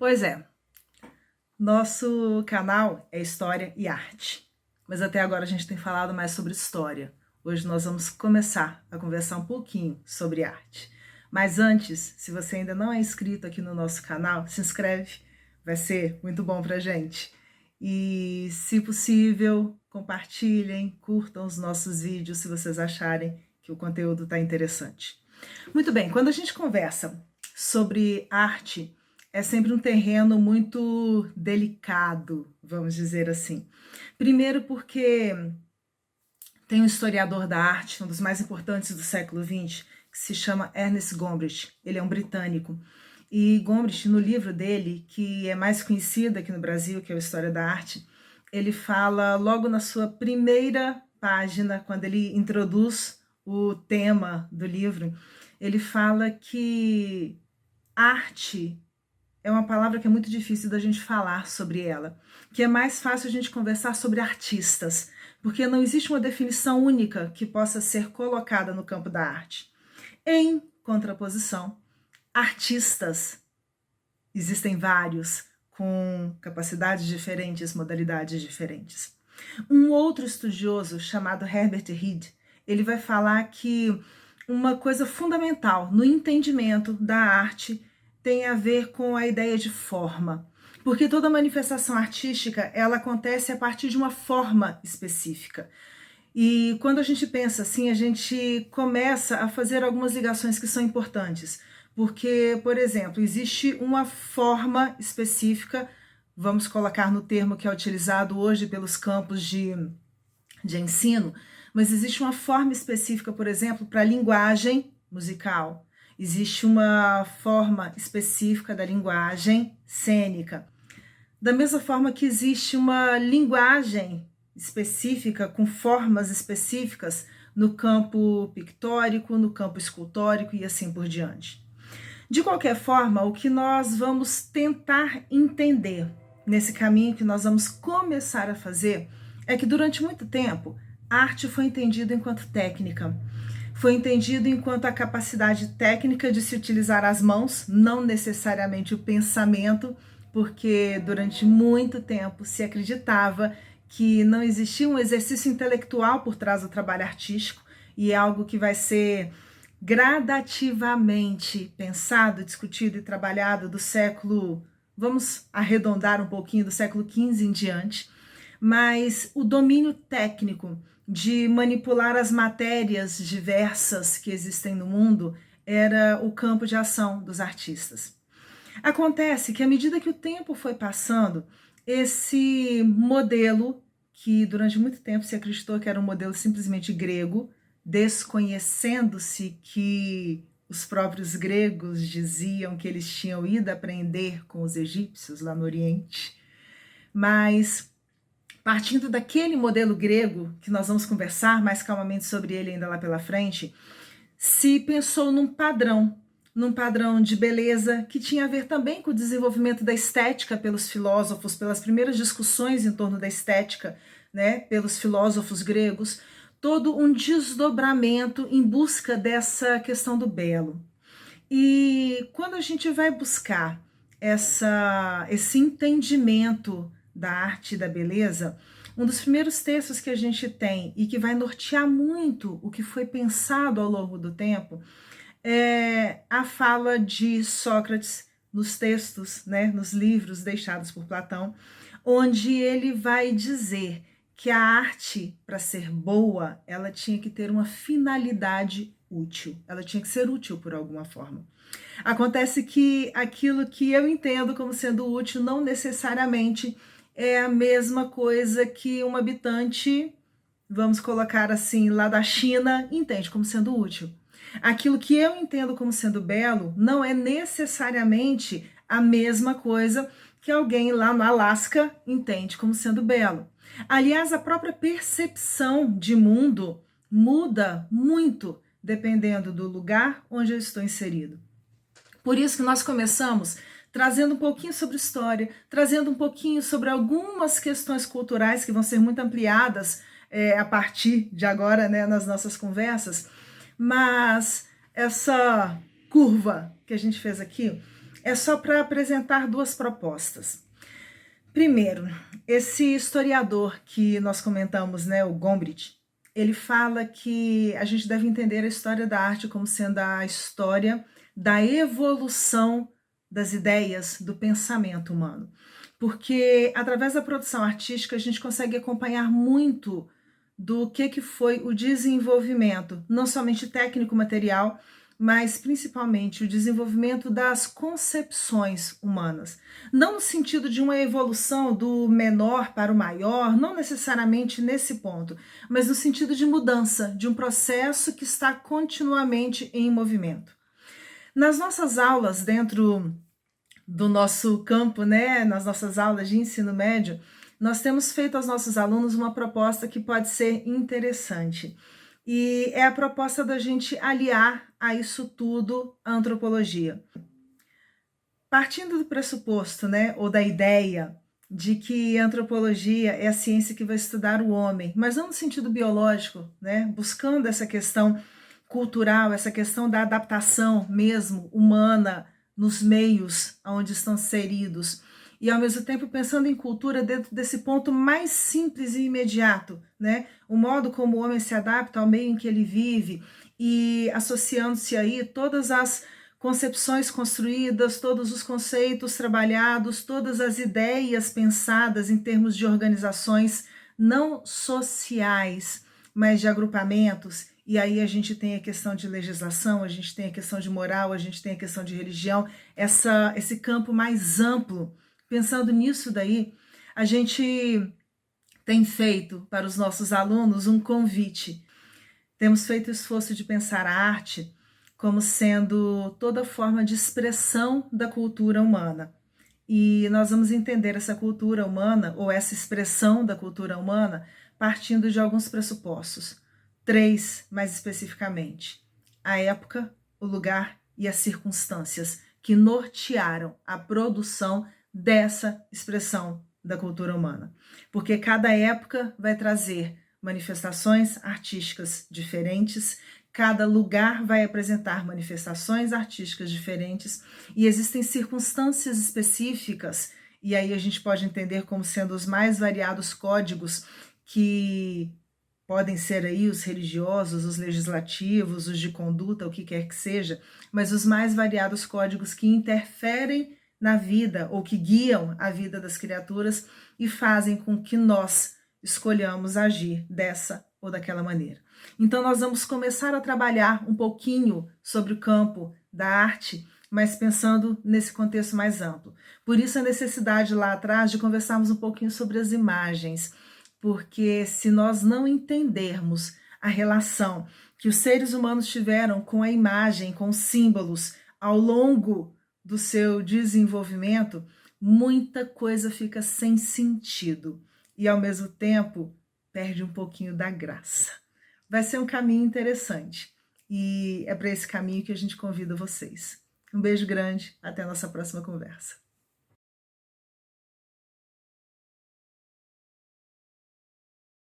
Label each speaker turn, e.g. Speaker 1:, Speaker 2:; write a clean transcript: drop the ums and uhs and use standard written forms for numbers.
Speaker 1: Pois é, nosso canal é História e Arte, mas até agora a gente tem falado mais sobre história. Hoje nós vamos começar a conversar um pouquinho sobre arte. Mas antes, se você ainda não é inscrito aqui no nosso canal, se inscreve, vai ser muito bom pra gente. E, se possível, compartilhem, curtam os nossos vídeos se vocês acharem que o conteúdo está interessante. Muito bem, quando a gente conversa sobre arte, é sempre um terreno muito delicado, vamos dizer assim. Primeiro porque tem um historiador da arte, um dos mais importantes do século XX, que se chama Ernest Gombrich. Ele é um britânico. E Gombrich, no livro dele, que é mais conhecido aqui no Brasil, que é o História da Arte, ele fala logo na sua primeira página, quando ele introduz o tema do livro, ele fala que arte é uma palavra que é muito difícil da gente falar sobre ela, que é mais fácil a gente conversar sobre artistas, porque não existe uma definição única que possa ser colocada no campo da arte. Em contraposição, artistas, existem vários, com capacidades diferentes, modalidades diferentes. Um outro estudioso chamado Herbert Reed, ele vai falar que uma coisa fundamental no entendimento da arte tem a ver com a ideia de forma, porque toda manifestação artística ela acontece a partir de uma forma específica. E quando a gente pensa assim, a gente começa a fazer algumas ligações que são importantes, porque, por exemplo, existe uma forma específica, vamos colocar no termo que é utilizado hoje pelos campos de ensino, mas existe uma forma específica, por exemplo, para a linguagem musical. Existe uma forma específica da linguagem cênica. Da mesma forma que existe uma linguagem específica, com formas específicas no campo pictórico, no campo escultórico e assim por diante. De qualquer forma, o que nós vamos tentar entender nesse caminho que nós vamos começar a fazer é que durante muito tempo a arte foi entendida enquanto técnica. Foi entendido enquanto a capacidade técnica de se utilizar as mãos, não necessariamente o pensamento, porque durante muito tempo se acreditava que não existia um exercício intelectual por trás do trabalho artístico e é algo que vai ser gradativamente pensado, discutido e trabalhado do século, vamos arredondar um pouquinho, do século XV em diante, mas o domínio técnico de manipular as matérias diversas que existem no mundo era o campo de ação dos artistas. Acontece que à medida que o tempo foi passando, esse modelo, que durante muito tempo se acreditou que era um modelo simplesmente grego, desconhecendo-se que os próprios gregos diziam que eles tinham ido aprender com os egípcios lá no Oriente, mas partindo daquele modelo grego, que nós vamos conversar mais calmamente sobre ele ainda lá pela frente, se pensou num padrão de beleza que tinha a ver também com o desenvolvimento da estética pelos filósofos, pelas primeiras discussões em torno da estética, né, pelos filósofos gregos, todo um desdobramento em busca dessa questão do belo. E quando a gente vai buscar esse entendimento da arte e da beleza, um dos primeiros textos que a gente tem e que vai nortear muito o que foi pensado ao longo do tempo é a fala de Sócrates nos textos, né, nos livros deixados por Platão, onde ele vai dizer que a arte, para ser boa, ela tinha que ter uma finalidade útil, ela tinha que ser útil por alguma forma. Acontece que aquilo que eu entendo como sendo útil não necessariamente é a mesma coisa que um habitante, vamos colocar assim, lá da China, entende como sendo útil. Aquilo que eu entendo como sendo belo não é necessariamente a mesma coisa que alguém lá no Alasca entende como sendo belo. Aliás, a própria percepção de mundo muda muito dependendo do lugar onde eu estou inserido. Por isso que nós começamos trazendo um pouquinho sobre história, trazendo um pouquinho sobre algumas questões culturais que vão ser muito ampliadas a partir de agora, né, nas nossas conversas, mas essa curva que a gente fez aqui, É só para apresentar duas propostas. Primeiro, esse historiador que nós comentamos, né, o Gombrich, ele fala que a gente deve entender a história da arte como sendo a história da evolução das ideias, do pensamento humano. Porque através da produção artística a gente consegue acompanhar muito do que foi o desenvolvimento, não somente técnico-material, mas principalmente o desenvolvimento das concepções humanas. Não no sentido de uma evolução do menor para o maior, não necessariamente nesse ponto, mas no sentido de mudança, de um processo que está continuamente em movimento. Nas nossas aulas, dentro do nosso campo, né, nas nossas aulas de ensino médio, nós temos feito aos nossos alunos uma proposta que pode ser interessante. E é a proposta da gente aliar a isso tudo a antropologia. Partindo do pressuposto, né, ou da ideia de que a antropologia é a ciência que vai estudar o homem, mas não no sentido biológico, né, buscando essa questão cultural, essa questão da adaptação mesmo humana nos meios onde estão inseridos, e ao mesmo tempo pensando em cultura dentro desse ponto mais simples e imediato, né? O modo como o homem se adapta ao meio em que ele vive e associando-se aí todas as concepções construídas, todos os conceitos trabalhados, todas as ideias pensadas em termos de organizações não sociais, mas de agrupamentos. E aí a gente tem a questão de legislação, a gente tem a questão de moral, a gente tem a questão de religião, esse campo mais amplo. Pensando nisso daí, a gente tem feito para os nossos alunos um convite. Temos feito o esforço de pensar a arte como sendo toda forma de expressão da cultura humana. E nós vamos entender essa cultura humana, ou essa expressão da cultura humana, partindo de alguns pressupostos. 3, mais especificamente: a época, o lugar e as circunstâncias que nortearam a produção dessa expressão da cultura humana. Porque cada época vai trazer manifestações artísticas diferentes, cada lugar vai apresentar manifestações artísticas diferentes e existem circunstâncias específicas, e aí a gente pode entender como sendo os mais variados códigos que podem ser aí os religiosos, os legislativos, os de conduta, o que quer que seja, mas os mais variados códigos que interferem na vida ou que guiam a vida das criaturas e fazem com que nós escolhamos agir dessa ou daquela maneira. Então nós vamos começar a trabalhar um pouquinho sobre o campo da arte, mas pensando nesse contexto mais amplo. Por isso a necessidade lá atrás de conversarmos um pouquinho sobre as imagens, porque se nós não entendermos a relação que os seres humanos tiveram com a imagem, com os símbolos, ao longo do seu desenvolvimento, muita coisa fica sem sentido e, ao mesmo tempo, perde um pouquinho da graça. Vai ser um caminho interessante e é para esse caminho que a gente convida vocês. Um beijo grande, até a nossa próxima conversa.